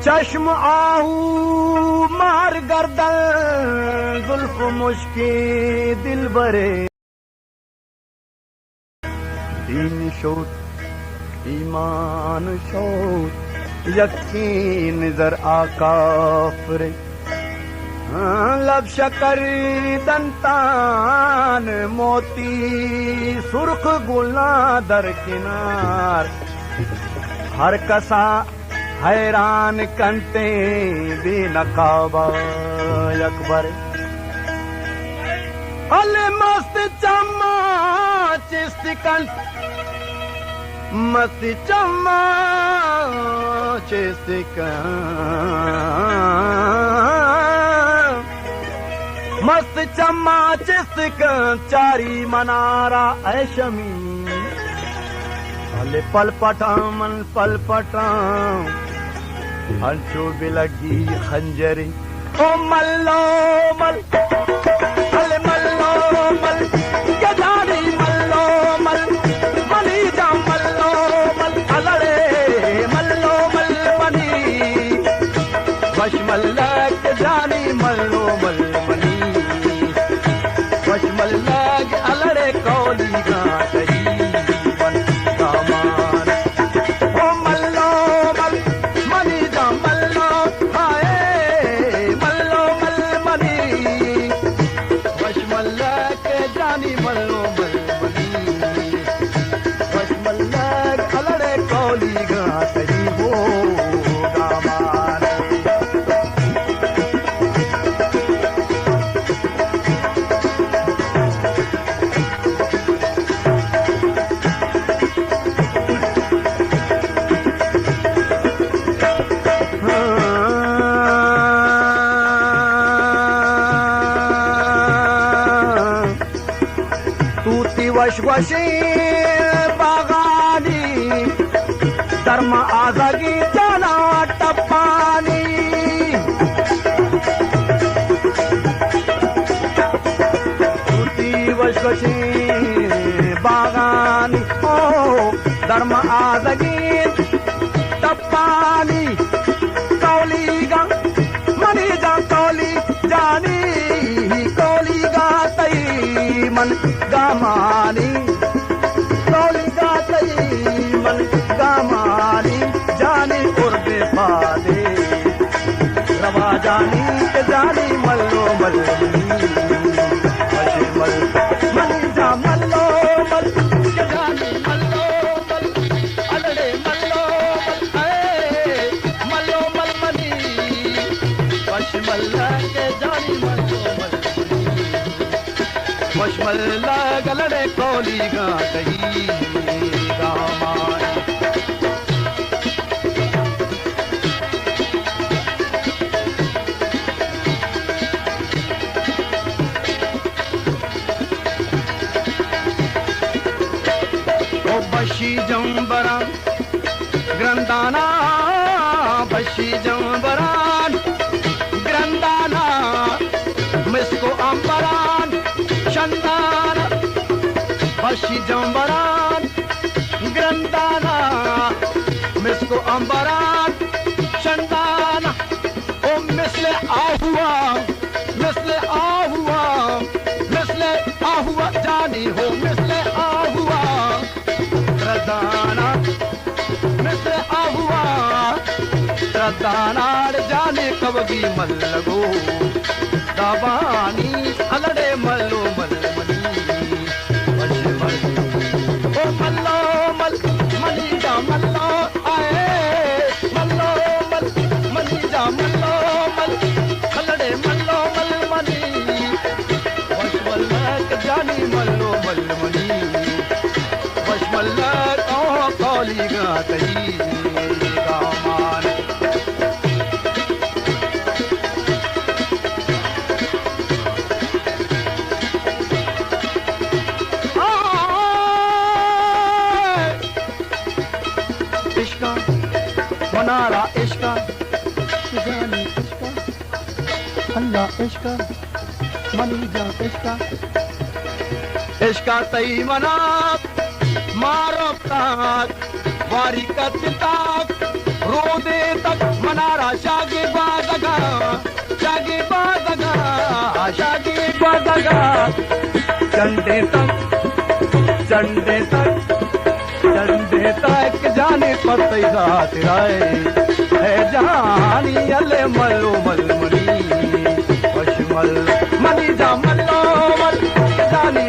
चश्म आहू मार गर्दन जुल्फ मुश्की दिल बरे दीन शोत ईमान शोत यकीन जर आकाफरे लब शकर दंतान मोती सुर्ख गुला दर किनार हर कसा हैरान कंते बेनकाबा अकबर अले मस्त चम्मा चिस्तिकन मस्त चम्मा चिस्तिकन मस्त चम्मा चिस्तिकन चारी मनारा ऐशमी अले पलपटा मन पलपटा हंसो बिलगी खंजरी ओ मल्लो मल अले मल्लो मल के जानी मल्लो मल मनी जा मल्लो मल अलड़े मल्लो मल मनी वशमल के जानी मल्लो मल मनी वशमल के अलड़े कौली गा वशवशी बागानी धर्म आजागी जाना टप्पानी वशवशी बागानी ओ धर्म आजागी टप्पानी कौली गा मनी जा कौली जानी कौली गा तई मन गामानी कौली गा तई मन गामानी जानी उर्दे पादे रवा जानी के जानी मल्लो मल्ली मल मनी जा मल्लो मल के जानी मल्लो मल अलड़े मल्लो मल मल्लो मल मनी वशमल्ला के जानी मल्लो मल वशमल्ला गलड़े कौली गा कही गामान ओ बशी जंबरा ग्रंदाना बशी जंबरान ग्रंदाना मिसको अंबरान चंदाना बशी जंबरान ग्रंदाना मिसको अंबरान चंदाना ओ मिसले आहुआ मिसले आहुआ मिसले आहुआ जानी हो मिसले आहुआ रदाना मिसले आहुआ रदाना जाने कब भी मल लगो दबानी अलड़े मल्लो मल मनी वशमल ओ मल्लो मल मनी जा मल्लो आए मल्लो मल मनी जा मल्लो मल अलड़े मल्लो मल मनी वशमल के जानी मल्लो मल मनी वशमल ओ कौली गा तई गामान मनारा इश्का जानी इश्का अल्लाह इश्का मनी जा इश्का इश्का तई मना मारो ताक वारी का चिताक रो दे तक मनारा रात चंडे तक जाने पते रात राय है जहानी अले मल्लो मल मनी वश मल मनी जा मल्लो मल जानी